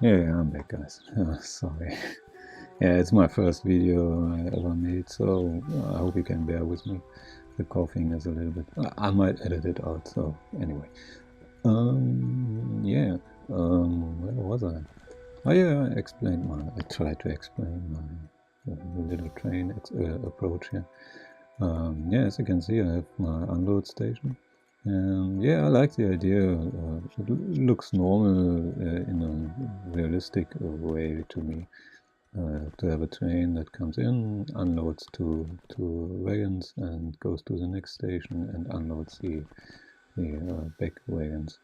Yeah, I'm back, guys. Sorry. Yeah, it's my first video I ever made, so I hope you can bear with me. The coughing is a little bit. I might edit it out. So anyway, yeah. Where was I? Oh yeah, I tried to explain my little train approach here. Yeah, as you can see, I have my unload station. And yeah, I like the idea. It looks normal in a realistic way to me. To have a train that comes in, unloads two wagons, and goes to the next station and unloads the back wagons.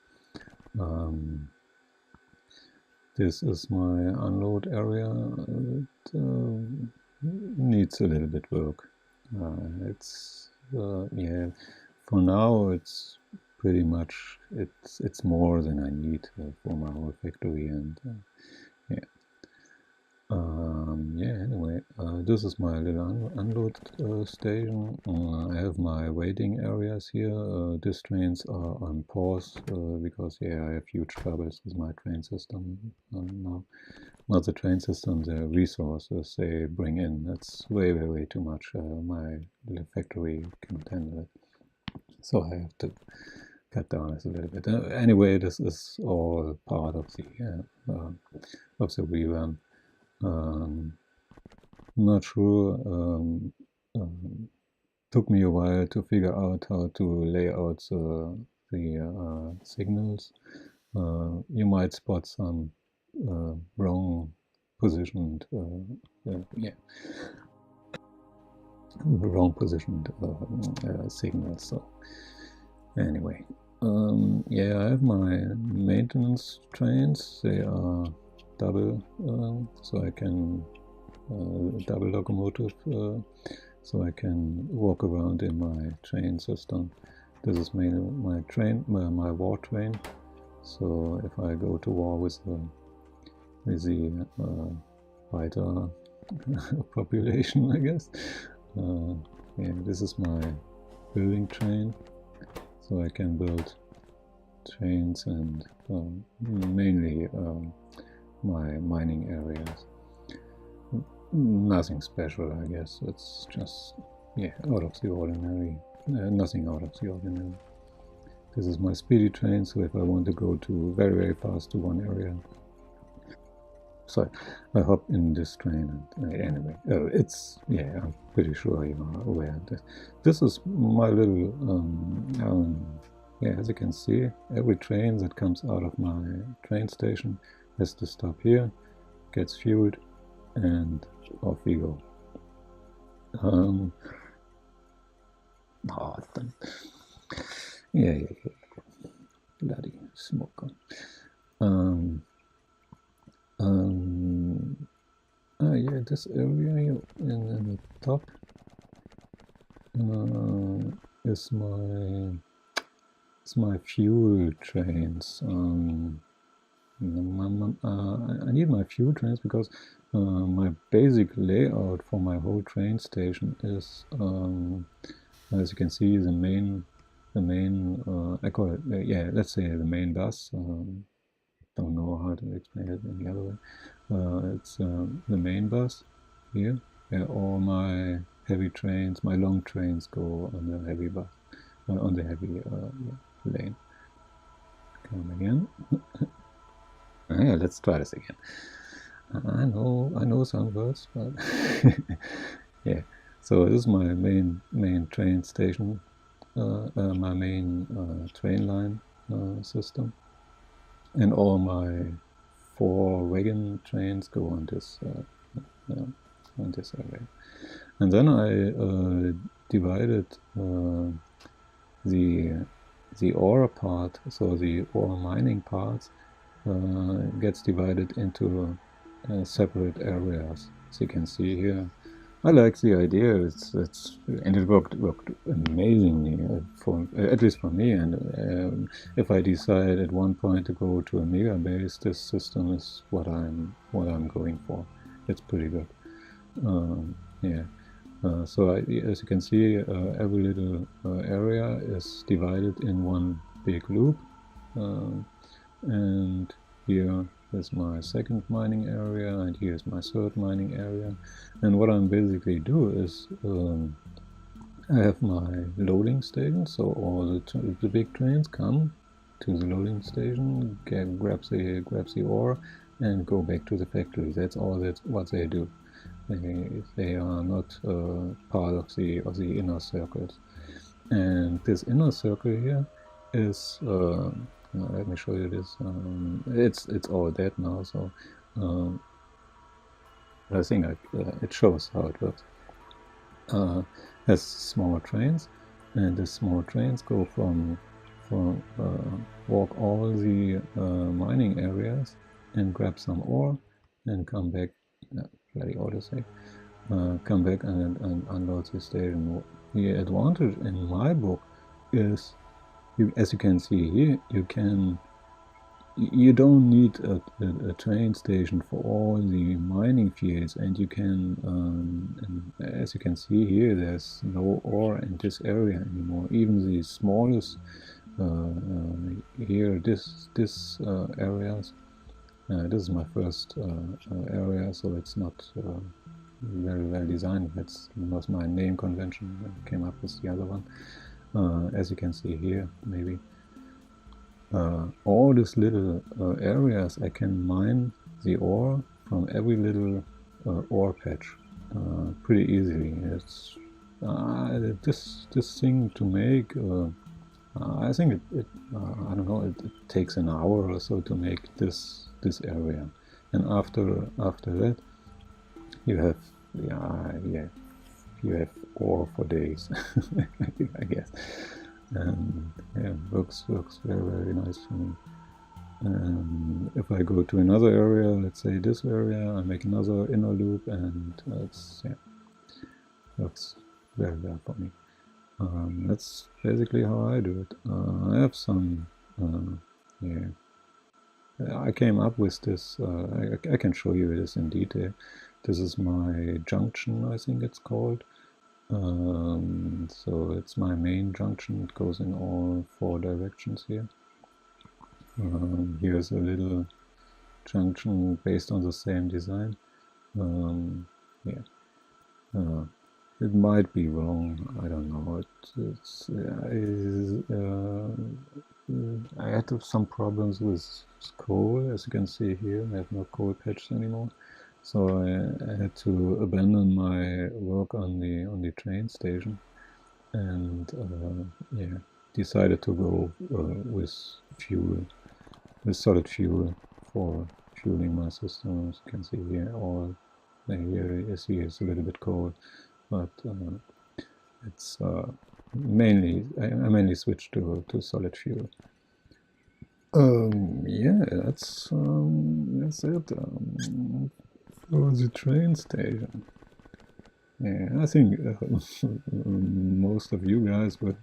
This is my unload area. It needs a little bit work. Yeah, for now it's pretty much it's more than I need for my whole factory, and yeah. Yeah, anyway, this is my little unload station. I have my waiting areas here. These trains are on pause because, yeah, I have huge troubles with my train system now. Not the train system, the resources they bring in. That's way, way, way too much. My little factory can't handle it. So I have to cut down this a little bit. Anyway, this is all part of the rerun. Not sure. Took me a while to figure out how to lay out the signals. You might spot some wrong positioned, yeah, wrong positioned signals. So anyway, yeah, I have my maintenance trains. They are double, so I can double locomotive, so I can walk around in my train system. This is my train, my war train. So if I go to war with the fighter population, I guess. Yeah, this is my building train, so I can build trains and mainly my mining areas. Nothing special, I guess. It's just, yeah, out of the ordinary. Nothing out of the ordinary. This is my speedy train, so if I want to go to very, very fast to one area, so I hop in this train. And anyway, it's, yeah, I'm pretty sure you are aware of this. This is my little, yeah, as you can see, every train that comes out of my train station has to stop here, gets fueled, and off we go. Oh, yeah, bloody smoke on. Yeah, this area in the top is my fuel trains. I need my fuel trains because my basic layout for my whole train station is, as you can see, the main I call it, yeah, let's say the main bus. Don't know how to explain it any other way. It's the main bus here, where all my heavy trains, my long trains, go on the heavy bus, on the heavy lane. Come again. Yeah, let's try this again. I know some words, but yeah. So this is my main train station, my main train line system, and all my 4 wagon trains go on this area. And then I divided the ore part, so the ore mining parts gets divided into separate areas. As you can see here, I like the idea. And it worked amazingly for at least for me. And if I decide at one point to go to a mega base, this system is what I'm going for. It's pretty good. Yeah. So as you can see, every little area is divided in one big loop, and here is my second mining area, and here's my third mining area. And what I'm basically do is I have my loading station, so all the big trains come to the loading station, grab the ore, and go back to the factory. That's all. That's what they do. They are not part of the inner circles. And this inner circle here is let me show you this. It's all dead now, so I think it shows how it works. Has small trains, and the small trains go from walk all the mining areas and grab some ore and come back. Bloody autosave. Come back and unload the station. The advantage in my book is, as you can see here, you don't need a train station for all the mining fields, and you can, and as you can see here, there's no ore in this area anymore. Even the smallest here, this areas. This is my first area, so it's not very well designed. That was my name convention that came up with the other one. As you can see here, maybe all these little areas, I can mine the ore from every little ore patch pretty easily. It's this thing to make. I think it I don't know. It takes an hour or so to make this area, and after that, you have you have ore for days. I guess. And yeah, works very nice for me. And if I go to another area, let's say this area, I make another inner loop, and it's works very well for me. That's basically how I do it. I have some I came up with this. I can show you this in detail. This is my junction, I think it's called. So it's my main junction. It goes in all 4 directions here. Here's a little junction based on the same design. It might be wrong. I don't know. I had some problems with coal, as you can see here. I have no coal patches anymore. So I had to abandon my work on the train station, and decided to go with solid fuel for fueling my system. As you can see here, here is a little bit cold, but it's mainly I mainly switched to solid fuel. Yeah, that's it. For the train station. Yeah, I think most of you guys would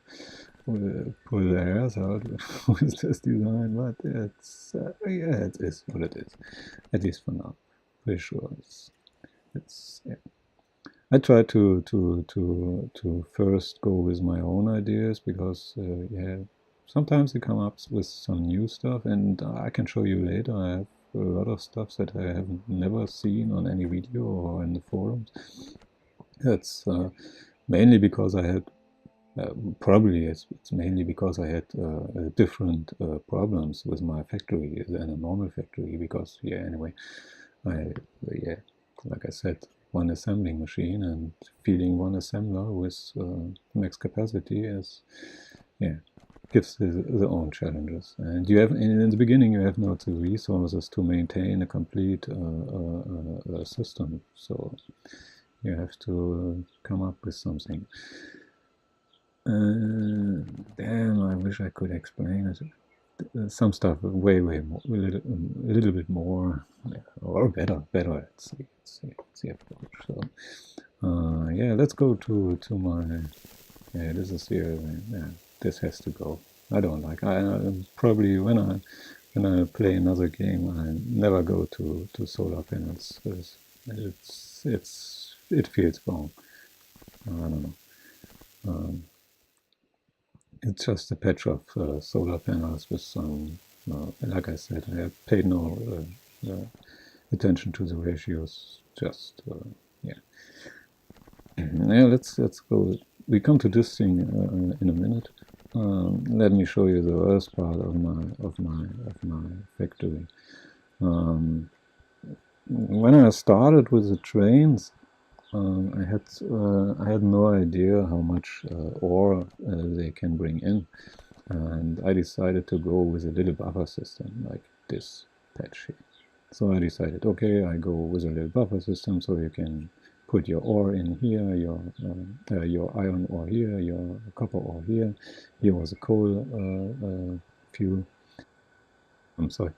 pull their hairs out with this design, but it's it is what it is, at least for now. Pretty sure it's yeah. I try to first go with my own ideas, because sometimes you come up with some new stuff, and I can show you later. I have a lot of stuff that I have never seen on any video or in the forums. It's mainly because I had probably it's mainly because I had different problems with my factory than a normal factory, because anyway, like I said, one assembling machine, and feeding one assembler with max capacity is gives the own challenges. And you have in the beginning, you have not the resources to maintain a complete system, so you have to come up with something. Damn, I wish I could explain it. Some stuff way more, a little bit more, or better at the approach. So let's go to my this is here. This has to go. I don't like. I probably when I play another game, I never go to solar panels. It feels wrong. I don't know. It's just a patch of solar panels with some. Like I said, I have paid no attention to the ratios. Just yeah. Yeah, let's go. We come to this thing in a minute. Let me show you the worst part of my factory. When I started with the trains, I had no idea how much ore they can bring in, and I decided to go with a little buffer system like this patch here. So I decided, okay, I go with a little buffer system, so you can put your ore in here, your iron ore here, your copper ore here. Here was a coal fuel. I'm sorry.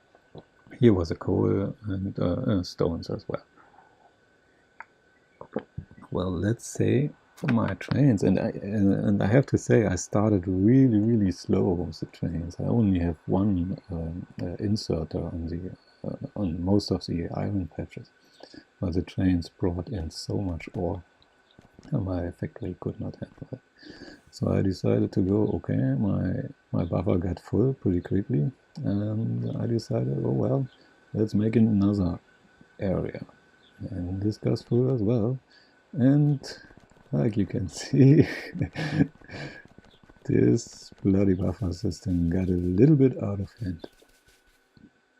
Here was a coal and stones as well. Well, let's say for my trains, and I have to say I started really slow with the trains. I only have one inserter on most of the iron patches, but the trains brought in so much ore, and my factory could not handle it. So I decided to go. Okay, my buffer got full pretty quickly, and I decided, oh well, let's make another area, and this got full as well. And like you can see, this bloody buffer system got a little bit out of hand.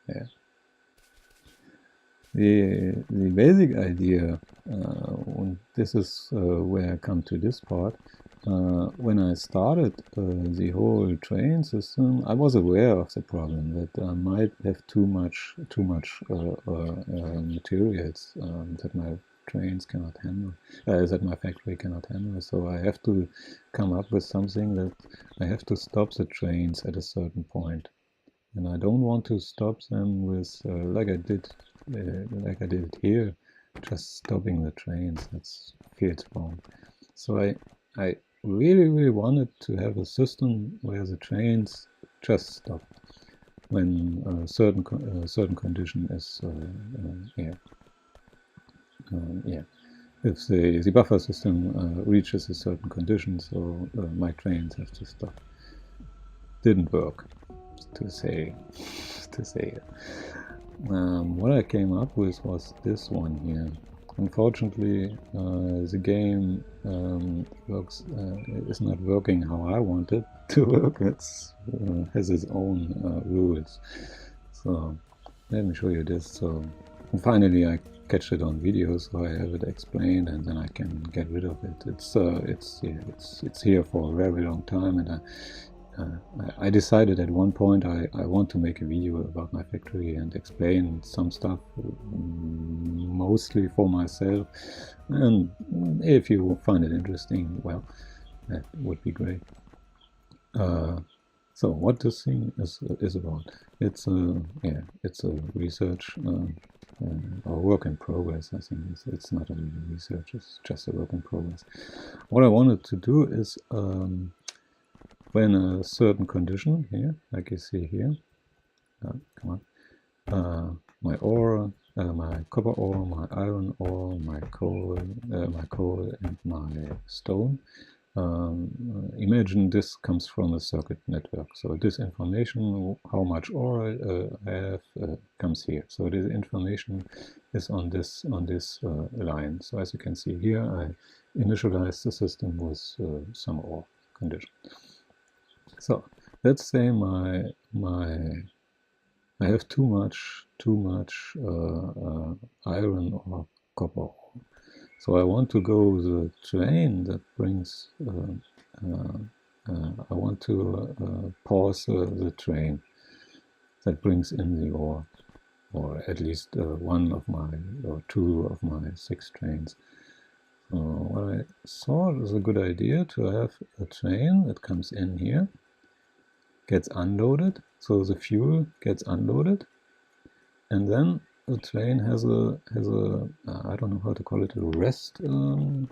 Yeah. The basic idea, and this is where I come to this part, when I started the whole train system, I was aware of the problem that I might have too much materials that my trains cannot handle, that my factory cannot handle. So I have to come up with something that I have to stop the trains at a certain point, and I don't want to stop them with like I did it here, just stopping the trains. That feels wrong. So I really wanted to have a system where the trains just stop when a certain condition is if the buffer system reaches a certain condition, so my trains have to stop. Didn't work, to say it. What I came up with was this one here. Unfortunately, the game is not working how I want it to work. It has its own rules. So let me show you this. So finally, I catch it on video, so I have it explained, and then I can get rid of it. It's here for a very long time, and I decided at one point I want to make a video about my factory and explain some stuff, mostly for myself, and if you find it interesting, well, that would be great. So what this thing is about? It's a research or work in progress. I think it's not a research; it's just a work in progress. What I wanted to do is when a certain condition here, like you see here, come on, my ore, my copper ore, my iron ore, my coal, and my stone. Imagine this comes from a circuit network. So this information, how much ore I have, comes here. So this information is on this line. So as you can see here, I initialize the system with some ore condition. So let's say I have too much iron or copper ore. So I want to go the train that brings. I want to pause the train that brings in the ore, or at least one of my or two of my 6 trains. So what I thought was a good idea to have a train that comes in here, gets unloaded, so the fuel gets unloaded, and then the train has a I don't know how to call it, a rest. Do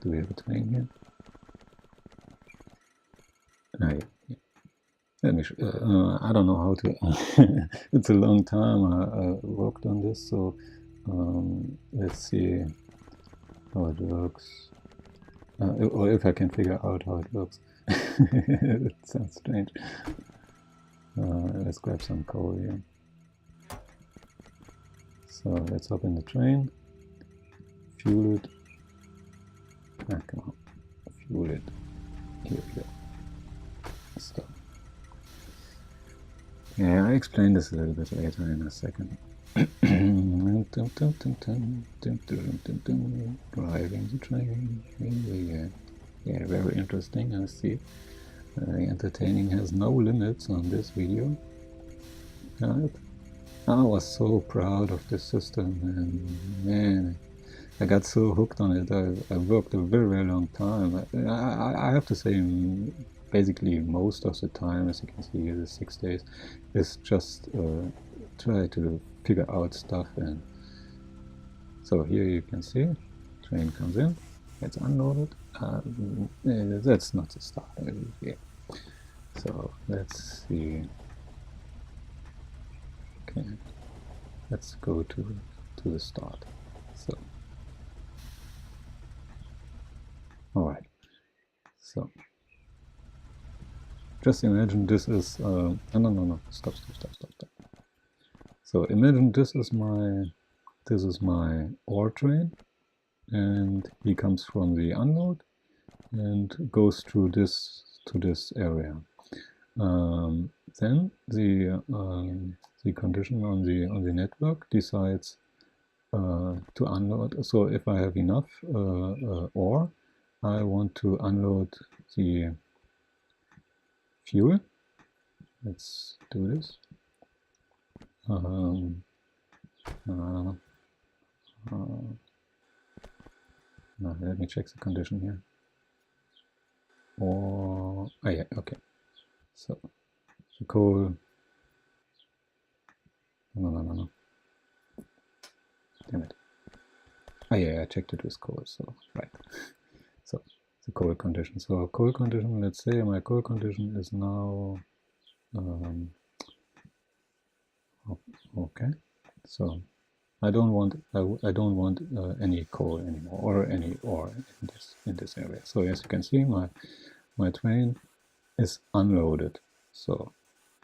we have a train here? No, yeah. Let me. I don't know how to. It's a long time I worked on this, so let's see how it works, or if I can figure out how it works. It sounds strange. Let's grab some coal here. So let's hop in the train, fuel it. Ah, come on, fuel it. Here we go. Stop. Yeah, I explain this a little bit later in a second. Driving the train. Yeah, very interesting. I see. Entertaining has no limits on this video. Right? I was so proud of this system, and man, I got so hooked on it. I worked a very, very long time. I have to say, basically most of the time, as you can see here, the 6 days, is just try to figure out stuff. And so here you can see, train comes in, gets unloaded. That's not the start. Yeah. So let's see. Okay, let's go to the start. So, all right. So, just imagine this is no. Stop. So imagine this is my ore train, and he comes from the unload and goes through this to this area. Then the condition on the network decides to unload. So if I have enough ore, I want to unload the fuel. Let's do this. Let me check the condition here. Or oh yeah, okay. So the coal. No. Damn it. Oh yeah, I checked it with coal. So right. So the coal condition. So coal condition. Let's say my coal condition is now. Okay. So I don't want any coal anymore or any ore in this area. So as you can see, my train is unloaded. So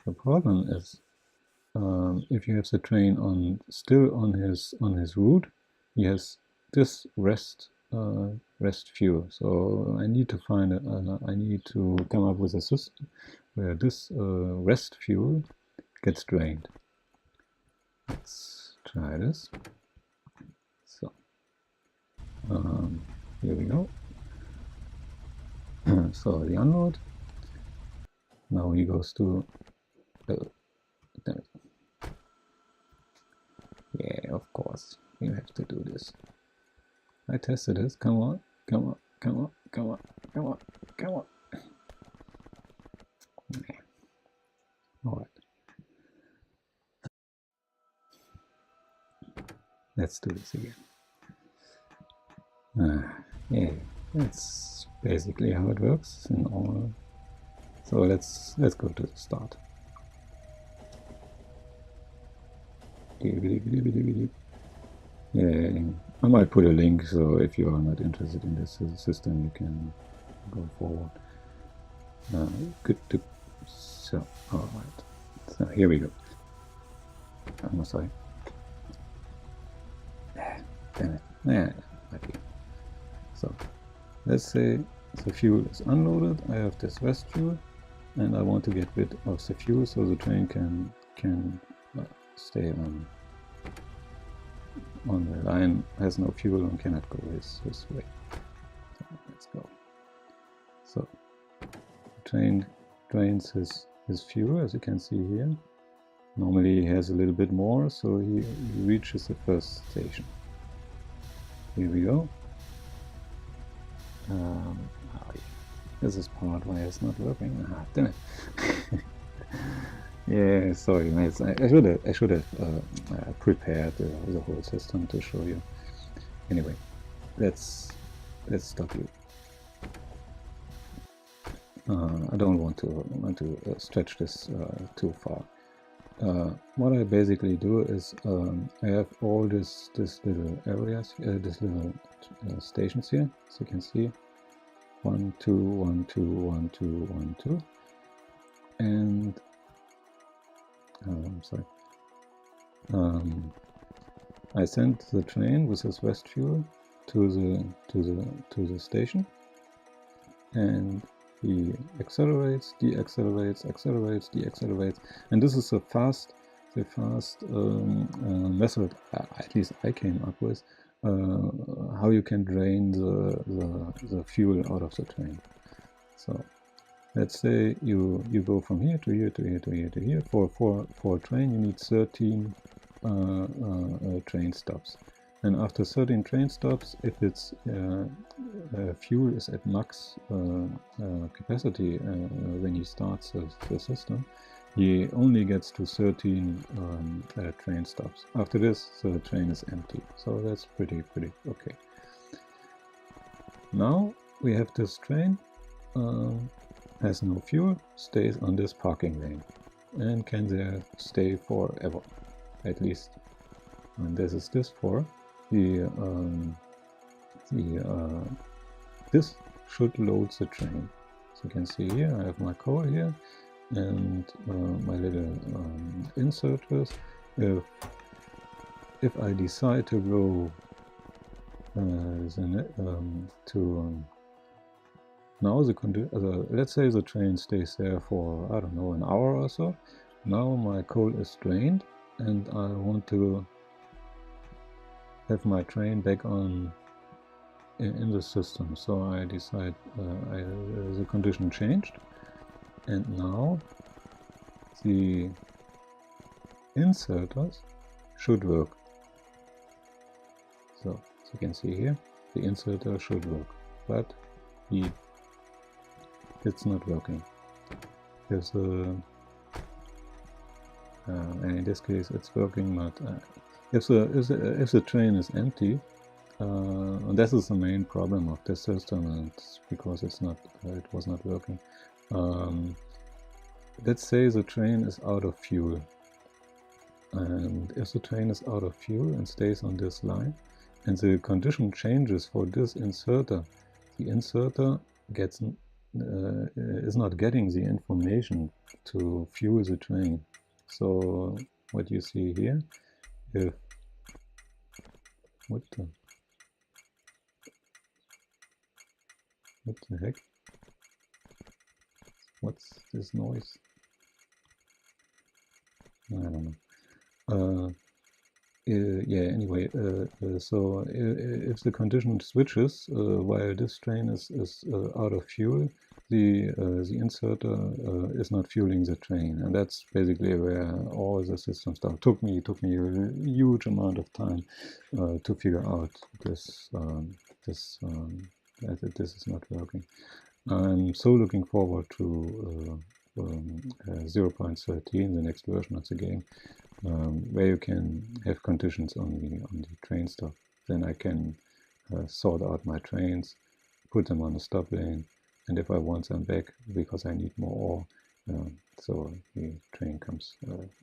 the problem is if you have the train still on his route, he has this rest fuel. So I need to find I need to come up with a system where this rest fuel gets drained. Let's try this. So here we go. So the unload. Now he goes to. Damn it. Yeah, of course you have to do this. I tested this. Come on. All right. Let's do this again. Yeah, that's basically how it works in all. So let's go to the start. Yeah, I might put a link, so if you are not interested in this system, you can go forward. Good to. So, all right. So here we go. I'm sorry. Damn it. Yeah, okay. So let's say the fuel is unloaded. I have this rest fuel, and I want to get rid of the fuel so the train can stay on the line. Has no fuel and cannot go this way. So let's go. So the train drains his fuel, as you can see here. Normally he has a little bit more, so he reaches the first station. Here we go. This is part why it's not working. Damn it. Yeah, sorry, mates. I should have prepared the whole system to show you. Anyway, let's stop you. I don't want to stretch this too far. What I basically do is I have all this little areas, this little stations here, as you can see, 1, 2, 1, 2, 1, 2, 1, 2, and I'm sorry. I send the train with this west fuel to the station, and he accelerates, deaccelerates, accelerates, deaccelerates, and this is the fast method, at least I came up with, how you can drain the fuel out of the train. So let's say you go from here to here to here to here to here. For a train you need 13 train stops, and after 13 train stops, if its fuel is at max capacity when he starts the system, he only gets to 13 train stops. After this, the train is empty, so that's pretty okay. Now we have this train, has no fuel, stays on this parking lane, and can there stay forever, at least. And this is this for this should load the train. So you can see here I have my coal here and my little inserters. If I decide to go now let's say the train stays there for, I don't know, an hour or so. Now my coal is drained and I want to have my train back on in the system. So I decide the condition changed, and now the inserters should work. So as you can see here, the inserter should work, but it's not working. There's and in this case it's working, but if the train is empty, and this is the main problem of this system, and because it was not working. Let's say the train is out of fuel, and if the train is out of fuel and stays on this line, and the condition changes for this inserter, the inserter is not getting the information to fuel the train. So what you see here, what the heck? What's this noise? I don't know. Yeah, anyway, so if the condition switches while this train is out of fuel, the inserter is not fueling the train, and that's basically where all the system stuff took me a huge amount of time to figure out this that this is not working. I'm so looking forward to 0.13, the next version of the game, where you can have conditions on the train stuff. Then I can sort out my trains, put them on a stop lane, and if I want them back because I need more ore, so the train comes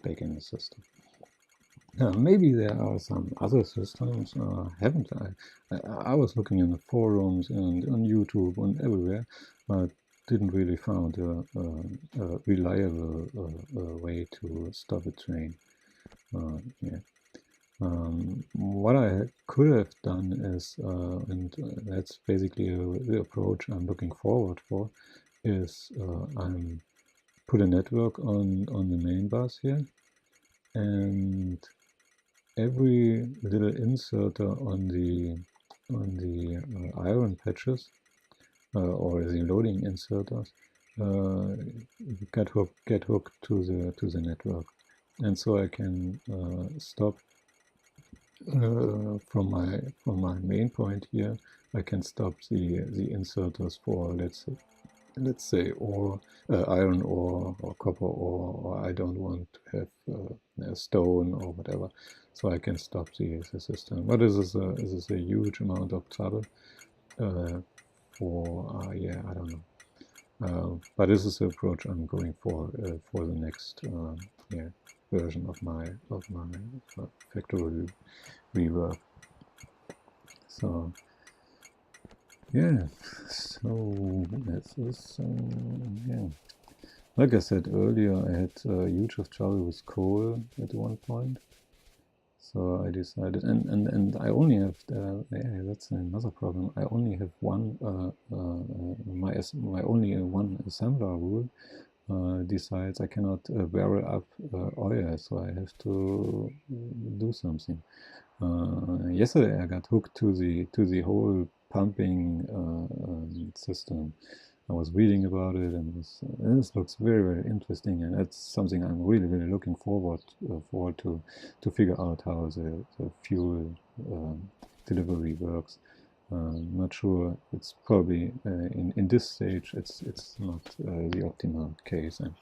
back in the system. Maybe there are some other systems. Haven't I was looking in the forums and on YouTube and everywhere, but didn't really found a reliable way to stop a train. Yeah. What I could have done is, and that's basically the approach I'm looking forward for, is I'm put a network on the main bus here, and every little inserter on the iron patches or the loading inserters get hooked to the network, and so I can stop from my main point here. I can stop the inserters for let's say ore, iron ore or copper ore, or I don't want to have stone or whatever, so I can stop the system. But this is a huge amount of trouble for yeah, I don't know. But this is the approach I'm going for the next yeah, version of my Fatorio rework. So yeah, so this is yeah. Like I said earlier, I had huge trouble with coal at one point. So I decided, and I only have yeah, that's another problem. I only have one my only one assembler rule decides I cannot barrel up oil, so I have to do something. Yesterday I got hooked to the whole pumping system. I was reading about it, and this looks very, very interesting, and that's something I'm really, really looking forward to figure out how the fuel delivery works. Not sure. It's probably in this stage it's not the optimal case, and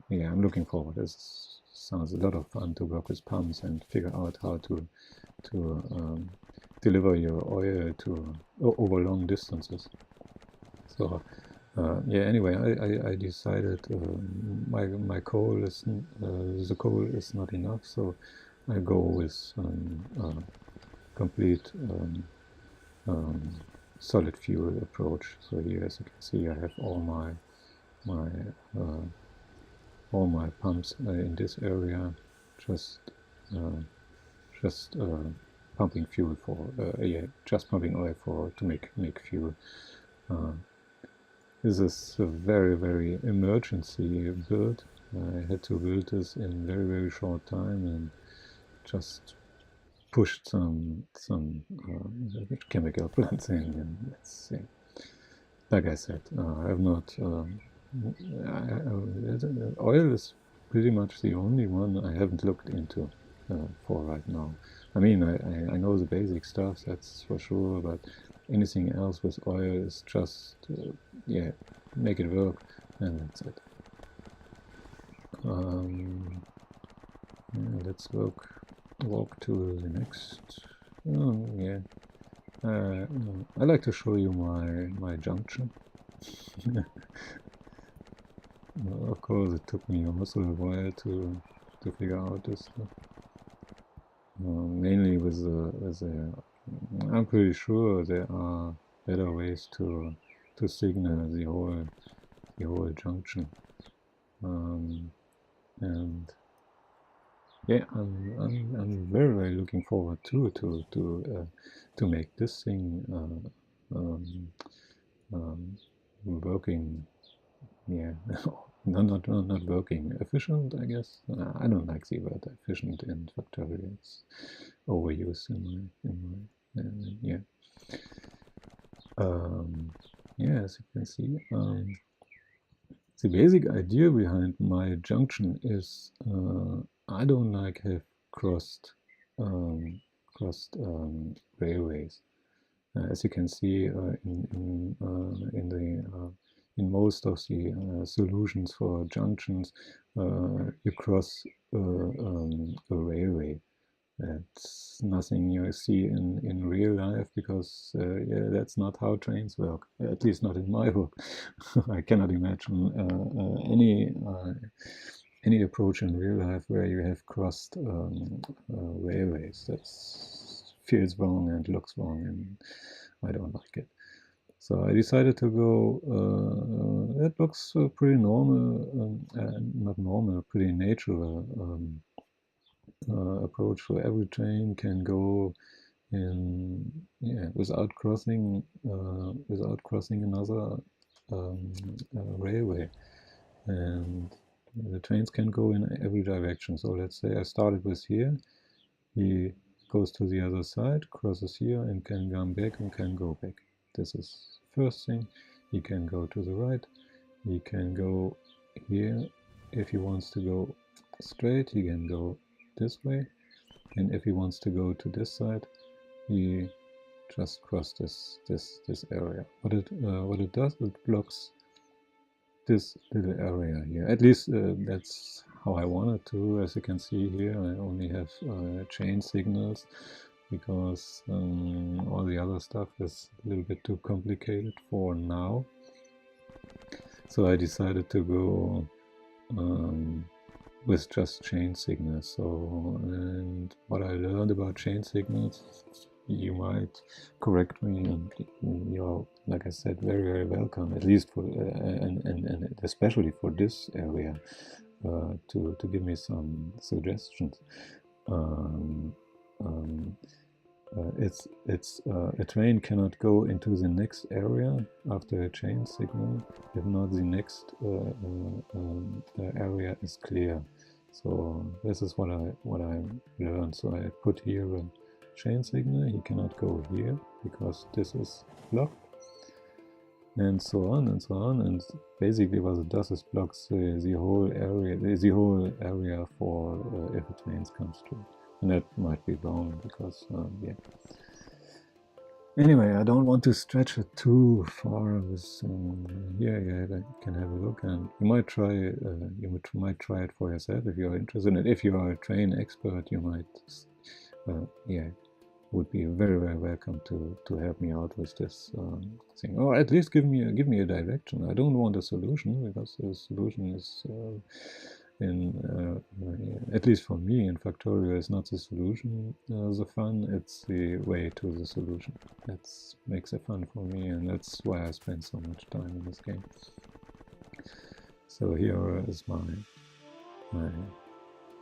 yeah, I'm looking forward. This sounds a lot of fun to work with pumps and figure out how to deliver your oil to over long distances. So yeah. Anyway, I decided my coal is the coal is not enough, so I go with complete solid fuel approach. So here, as you can see, I have all my pumps in this area, just pumping fuel for yeah, just pumping oil for to make fuel. This is a very, very emergency build. I had to build this in very, very short time and just pushed some chemical plants in, and let's see. Like I said, I have not. Oil is pretty much the only one I haven't looked into for right now. I mean, I know the basic stuff, that's for sure, but anything else with oil is just, yeah, make it work, and that's it. Yeah, let's walk to the next. Oh, yeah. I like to show you my junction. Of course, it took me also a while to figure out this stuff. Mainly with the I'm pretty sure there are better ways to signal the whole junction, and yeah, I'm very, very looking forward to make this thing working. Yeah, not working. Efficient, I guess. I don't like the word efficient in Fatorio. It's overused in my yeah. Yeah, as you can see, the basic idea behind my junction is I don't like have crossed railways. As you can see in most of the solutions for junctions, you cross a railway. That's nothing you see in real life, because yeah, that's not how trains work. At least not in my book. I cannot imagine any approach in real life where you have crossed railways. That feels wrong and looks wrong, and I don't like it. So I decided to go. It looks pretty normal, not normal, pretty natural approach. So every train can go in, yeah, without crossing another railway, and the trains can go in every direction. So let's say I started with here. He goes to the other side, crosses here, and can come back and can go back. This is first thing. He can go to the right. He can go here. If he wants to go straight, he can go this way. And if he wants to go to this side, he just cross this area. What it does, it blocks this little area here. At least that's how I want it to. As you can see here, I only have chain signals, because all the other stuff is a little bit too complicated for now. So I decided to go with just chain signals. So, and what I learned about chain signals, you might correct me, and you're, like I said, very, very welcome, at least for and especially for this area, to give me some suggestions. a train cannot go into the next area after a chain signal if not the next area is clear. So this is what I learned. So I put here a chain signal. He cannot go here because this is blocked, and so on and so on. And basically, what it does is blocks the whole area for if a train comes through. And that might be wrong because yeah. Anyway, I don't want to stretch it too far. With here you can have a look, and you might try it for yourself if you're interested. And if you are a train expert, you might yeah, would be very welcome to help me out with this thing, or at least give me a direction. I don't want a solution because the solution is at least for me in Fatorio is not the solution, the fun, it's the way to the solution. That makes it fun for me, and that's why I spend so much time in this game. So here is my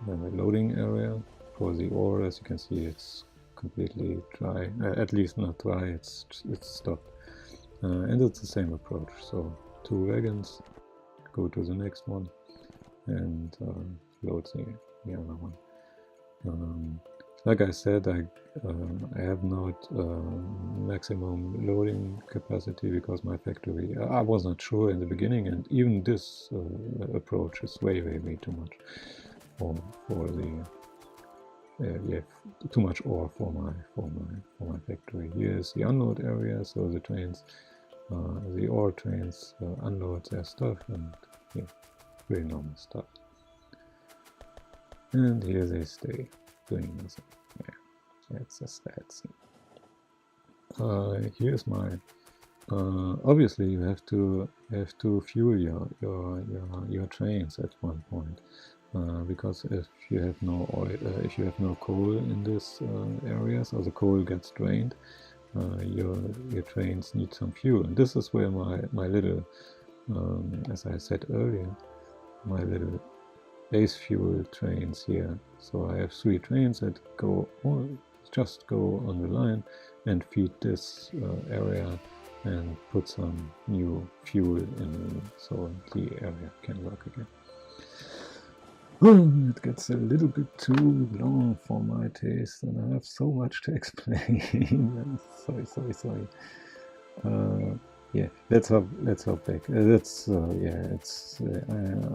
loading area for the ore. As you can see, it's completely dry, at least not dry, it's stopped. And it's the same approach, so 2 wagons, go to the next one, and load the other one. Like I said, I have not maximum loading capacity because my factory, I was not sure in the beginning, and even this approach is way too much for the yeah, too much ore for my factory. Here is the unload area, so the trains, the ore trains unload their stuff, and yeah, very normal stuff. And here they stay doing nothing. Yeah, that's a sad scene. Here's my. Obviously, you have to fuel your trains at one point. Because if you have no oil, if you have no coal in this area, so the coal gets drained, your trains need some fuel. And this is where my little, as I said earlier, my little base fuel trains here. So I have 3 trains that just go on the line and feed this area and put some new fuel in, so the area can work again. It gets a little bit too long for my taste, and I have so much to explain. sorry. Yeah, let's hop back. I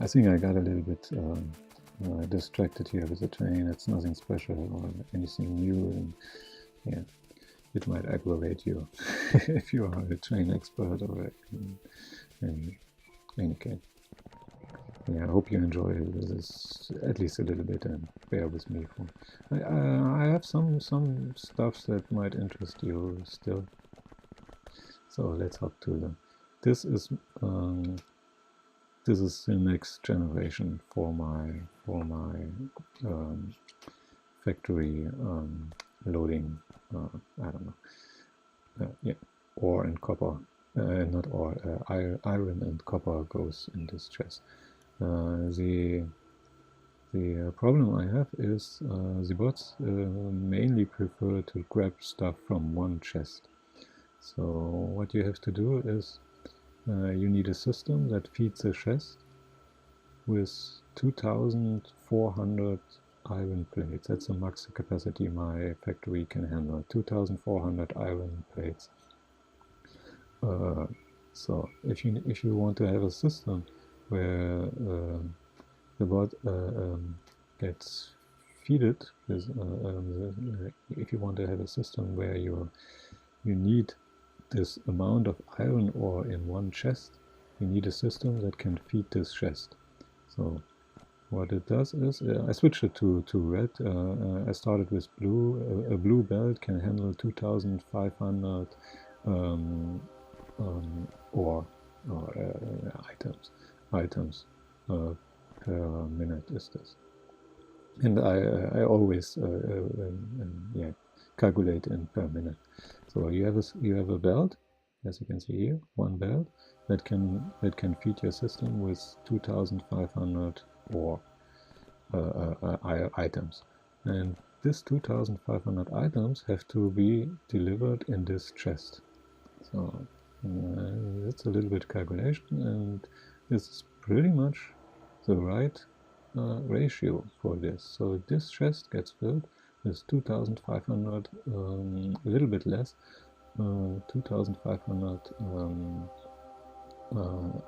think I got a little bit distracted here with the train. It's nothing special or anything new, and yeah, it might aggravate you if you are a train expert or in any case. Yeah, I hope you enjoy this at least a little bit and bear with me. I have some stuff that might interest you still. So let's hop to them. This is the next generation for my factory loading. I don't know. Yeah, ore and copper. Not ore. Iron and copper goes in this chest. The problem I have is the bots mainly prefer to grab stuff from one chest. So what you have to do is you need a system that feeds the chest with 2,400 iron plates. That's the max capacity my factory can handle. 2,400 iron plates. So if you want to have a system where the bot gets feeded with, if you want to have a system where you need this amount of iron ore in one chest, you need a system that can feed this chest. So what it does is, I switched it to red. I started with blue. A blue belt can handle 2,500 ore items per minute is this. And I always yeah, calculate in per minute. So you have a belt, as you can see here, one belt that can feed your system with 2,500 ore items, and this 2,500 items have to be delivered in this chest. So it's a little bit calculation, and this is pretty much the right ratio for this. So this chest gets filled with 2,500, a little bit less, 2,500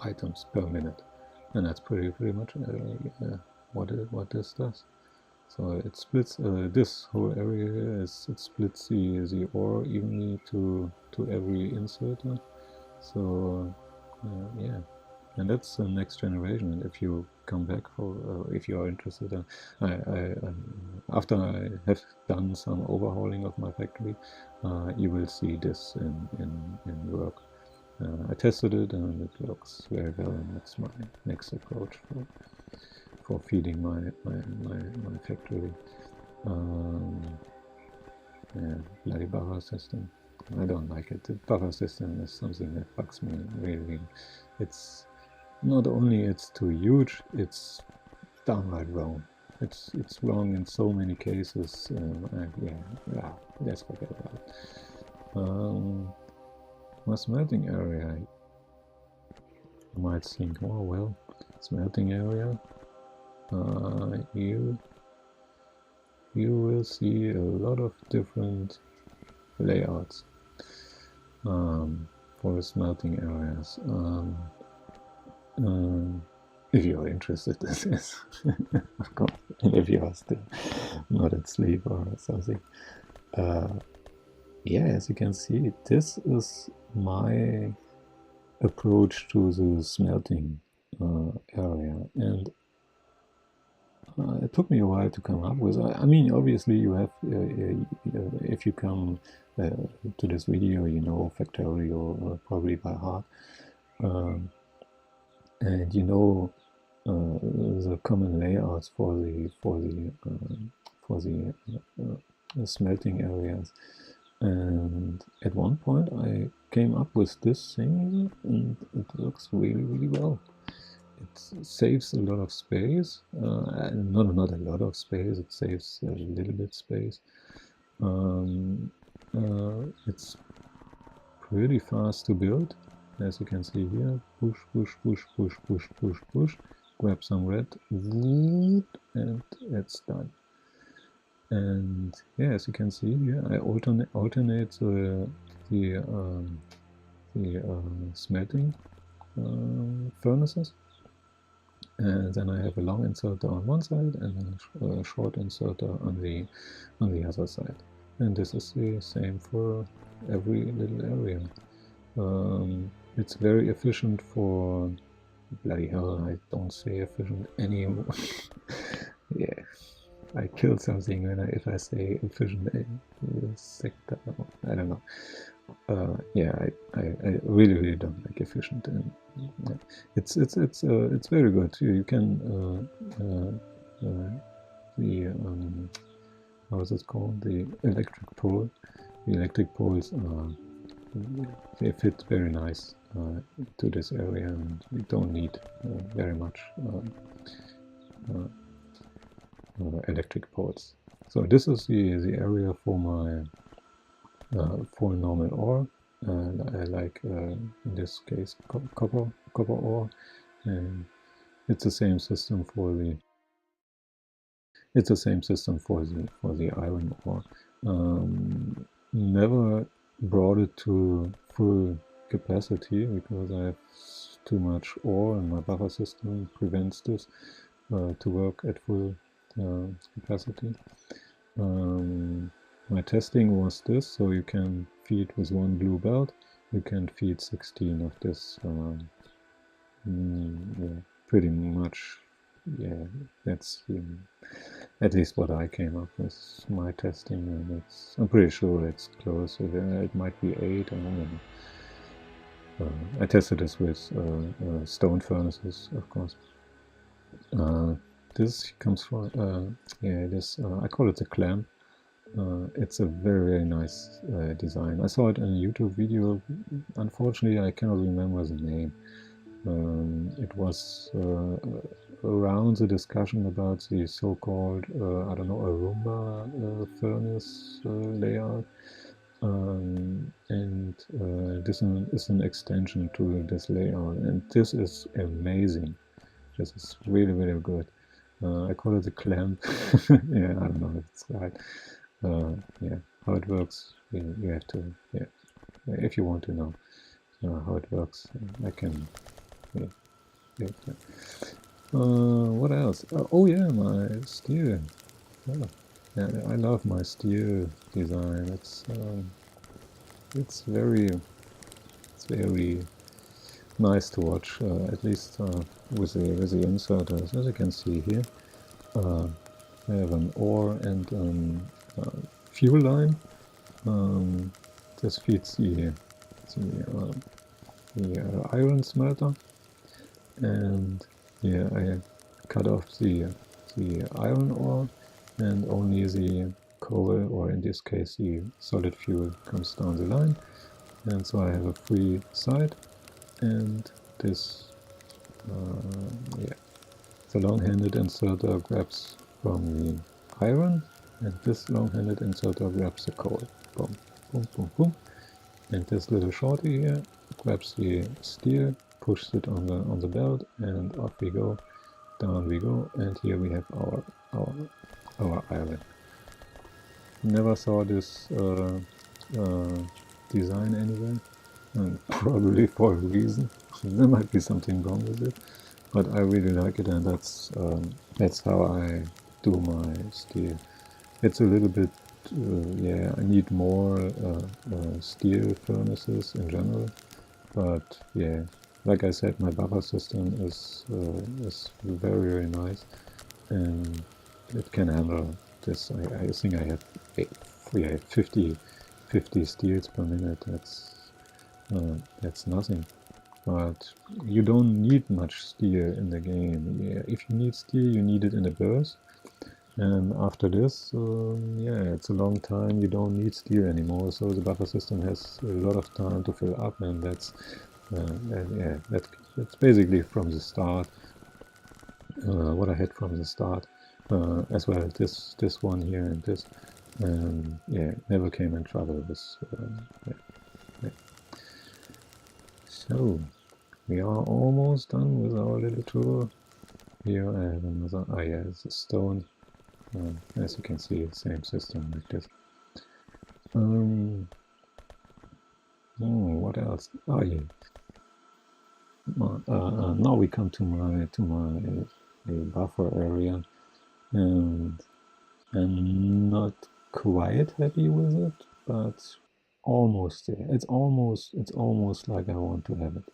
items per minute, and that's pretty much what this does. So it splits this whole area it splits the ore evenly to every inserter. So yeah, and that's the next generation. And if you come back for if you are interested, after I have done some overhauling of my factory, you will see this in work. I tested it and it looks very well, and that's my next approach for feeding my factory. Yeah, bloody buffer system. I don't like it. The buffer system is something that bugs me really. It's not only it's too huge, it's downright wrong. It's wrong in so many cases. Yeah, let's forget about it. My smelting area, you might think, oh well, smelting area, you will see a lot of different layouts for the smelting areas. If you are interested in this, of course, and if you are still not asleep or something. Yeah, as you can see, this is my approach to the smelting area, and it took me a while to come up with. I mean, obviously, you have if you come to this video, you know Fatorio probably by heart, and you know the common layouts for the smelting areas. And at one point I came up with this thing, and it works really well. It saves a lot of space, not a lot of space, it saves a little bit space. It's pretty fast to build, as you can see here. Push, push, push, push, push, push, push, grab some red, and it's done. And yeah, as you can see here, I alternate the smelting furnaces, and then I have a long inserter on one side and a short inserter on the other side. And this is the same for every little area. It's very efficient for, bloody hell, I don't say efficient anymore. Yeah, I kill something if I say efficient sector. I don't know. Yeah, I really don't like efficient, and it's very good. You can how is it called? The electric pole. The electric poles they fit very nice to this area, and we don't need very much electric poles. So this is the area for my for normal ore. I like in this case copper ore, and it's the same system for the iron ore. Never brought it to full capacity because I have too much ore, and my buffer system prevents this to work at full capacity. My testing was this, so you can feed with one blue belt, you can feed 16 of this. Yeah, pretty much. Yeah, that's at least what I came up with my testing, and I'm pretty sure it's close. It might be 8, I don't know. I tested this with stone furnaces, of course. This comes from yeah, this I call it the clamp. It's a very nice design. I saw it in a YouTube video. Unfortunately, I cannot remember the name. It was around the discussion about the so-called, I don't know, Arumba furnace layout. And this is an extension to this layout, and this is amazing. This is really, really good. I call it a clamp. Yeah, I don't know if it's right. Yeah, how it works, you have to, yeah, if you want to know how it works, I can, yeah, yeah. What else? Oh yeah, my steel. Oh, yeah, I love my steel design. It's very nice to watch, at least with the inserters. As you can see here, I have an ore and fuel line. This feeds the iron smelter, and yeah, I cut off the iron ore, and only the coal, or in this case the solid fuel, comes down the line. And so I have a free side, and this yeah, the long-handed inserter grabs from the iron, and this long-handed inserter grabs the coal. Boom, boom, boom, boom. And this little shorty here grabs the steel, pushes it on the belt, and off we go, down we go, and here we have our iron. Never saw this design anywhere, and probably for a reason. There might be something wrong with it, but I really like it, and that's how I do my steel. It's a little bit, yeah, I need more steel furnaces in general, but yeah, like I said, my buffer system is very, very nice, and it can handle this. I think I have 50 steels per minute. That's nothing. But you don't need much steel in the game. Yeah, if you need steel, you need it in a burst. And after this, yeah, it's a long time. You don't need steel anymore. So the buffer system has a lot of time to fill up, and yeah, that's basically from the start. What I had from the start, as well as this one here and this. Yeah, never came in trouble with. Yeah, yeah. So we are almost done with our little tour. Here I have another, yeah, it's a stone. As you can see, same system like this. Oh, what else? Oh yeah. Now we come to my buffer area, and I'm not quite happy with it, but almost there. It's almost like I want to have it.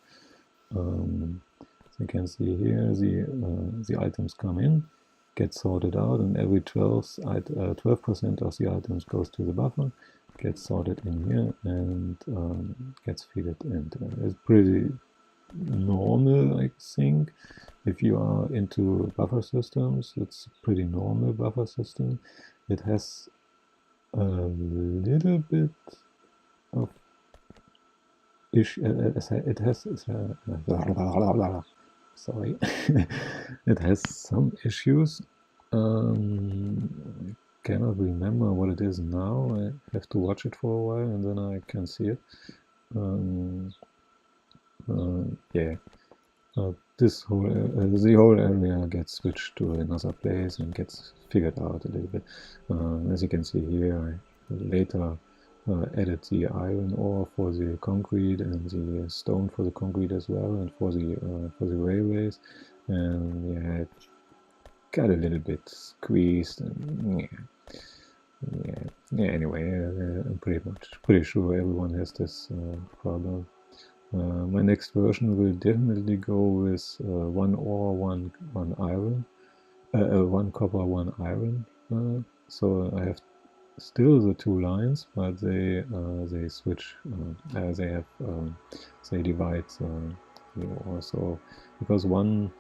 As you can see here, the items come in, get sorted out, and every 12% of the items goes to the buffer, gets sorted in here, and gets fed in. It's pretty normal, I think. If you are into buffer systems, it's a pretty normal buffer system. It has a little bit of issue. It has sorry. It has some issues. I cannot remember what it is now. I have to watch it for a while, and then I can see it. Yeah. This whole the whole area gets switched to another place and gets figured out a little bit. As you can see here, I later added the iron ore for the concrete and the stone for the concrete as well, and for the railways. And yeah, it got a little bit squeezed, and yeah. Anyway, I'm pretty sure everyone has this problem. My next version will definitely go with one ore, one iron, one copper, one iron. So I have still the two lines, but they switch. They divide the ore. So because one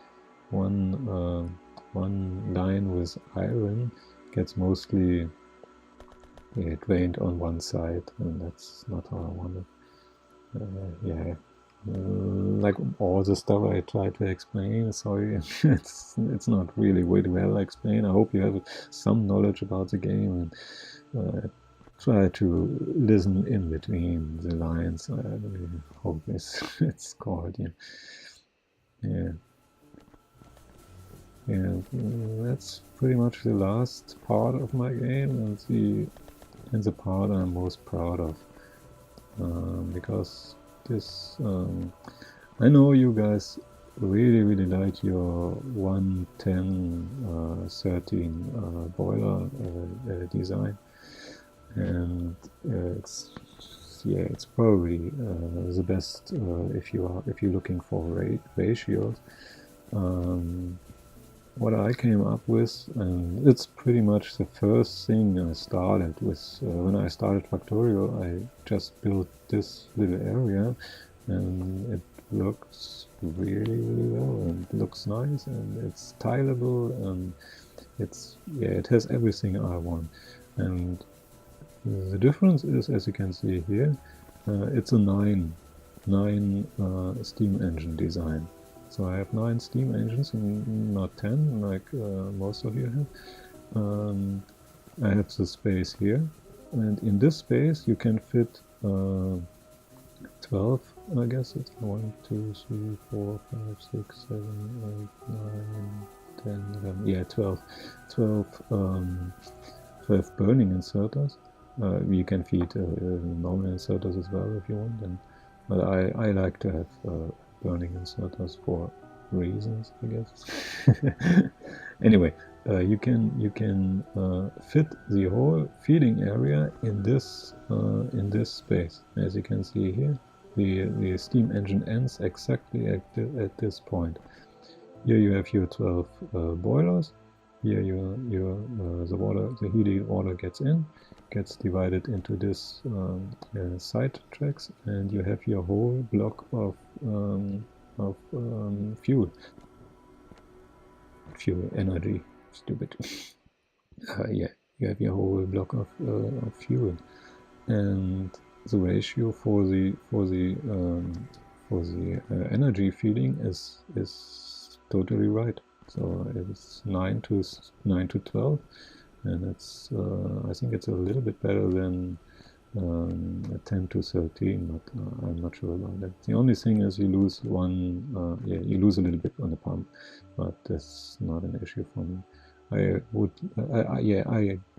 line with iron gets mostly drained on one side, and that's not how I want it. Yeah, like all the stuff I tried to explain, sorry, it's not really well explained. I hope you have some knowledge about the game and try to listen in between the lines. I really hope it's called, yeah. Yeah. And that's pretty much the last part of my game and the part I'm most proud of. Because this, I know you guys really like your 110 13 boiler design, and it's probably the best if you're looking for ratios. What I came up with, and it's pretty much the first thing I started with. When I started Fatorio, I just built this little area, and it looks really well, and it looks nice, and it's tileable, and it has everything I want. And the difference is, as you can see here, it's a nine steam engine design. So I have 9 steam engines and not 10 like most of you have. I have the space here, and in this space you can fit 12, I guess it's 1, 2, 3, 4, 5, 6, 7, 8, 9, 10, 11, yeah, 12 burning inserters. You can feed normal inserters as well if you want, but I like to have burning inserters for reasons, I guess. Anyway, you can fit the whole feeding area in this space. As you can see here, the steam engine ends exactly at this point. Here you have your 12 boilers. Here the heated water gets divided into this side tracks, and you have your whole block of fuel energy. Stupid. Yeah, you have your whole block of fuel, and the ratio for the energy feeding is totally right. So it's 9 to 12, and it's I think it's a little bit better than 10 to 13, but I'm not sure about that. The only thing is you lose you lose a little bit on the pump, but that's not an issue for me. I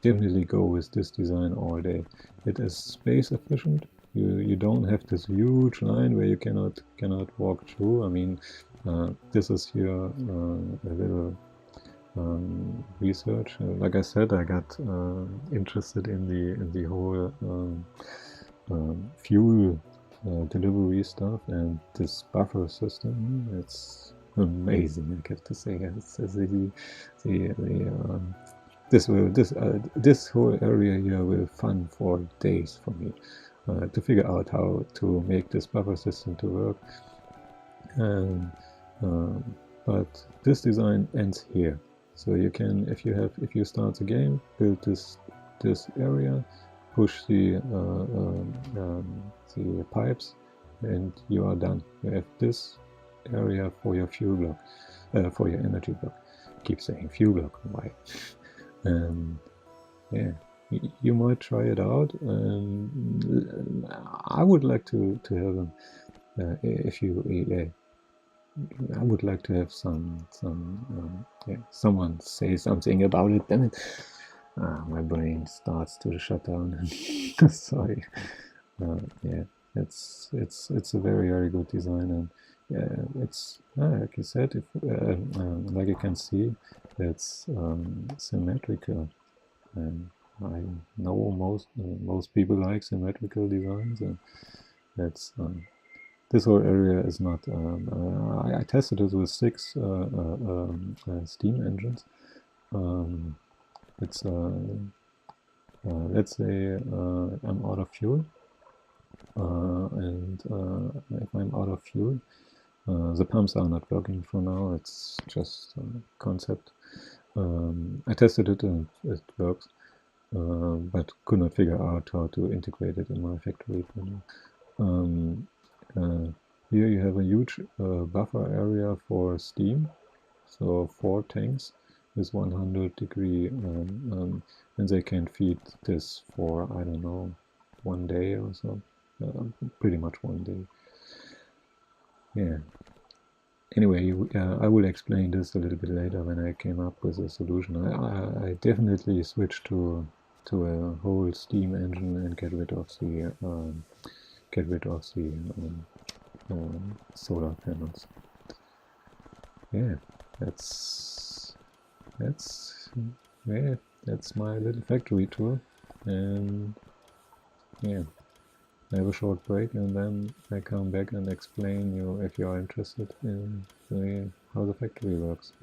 definitely go with this design all day. It is space efficient. You don't have this huge line where you cannot walk through. I mean, this is here a little research. Like I said, I got interested in the whole fuel delivery stuff, and this buffer system. It's amazing, I have to say. This whole area here will fun for days for me to figure out how to make this buffer system to work. And but this design ends here. So you can, if you start the game, build this area, push the pipes, and you are done. You have this area for your fuel block, for your energy block. I keep saying fuel block, why? Yeah, you might try it out. I would like to have them. If you, I would like to have someone say something about it. Damn it! My brain starts to shut down. Sorry. Yeah, it's a very good design, and yeah, it's like you said, if like you can see, it's symmetrical, and I know most people like symmetrical designs, and that's this whole area is not. I tested it with 6 steam engines. It's let's say I'm out of fuel, and if I'm out of fuel, the pumps are not working for now. It's just a concept. I tested it and it works, but could not figure out how to integrate it in my factory. Here you have a huge buffer area for steam, so 4 tanks with 100-degree, and they can feed this for, I don't know, 1 day or so, pretty much 1 day. Yeah. Anyway, I will explain this a little bit later when I came up with a solution. I definitely switched to a whole steam engine and get rid of the solar panels. Yeah, that's yeah, that's my little factory tour, and yeah, I have a short break and then I come back and explain you if you are interested in how the factory works.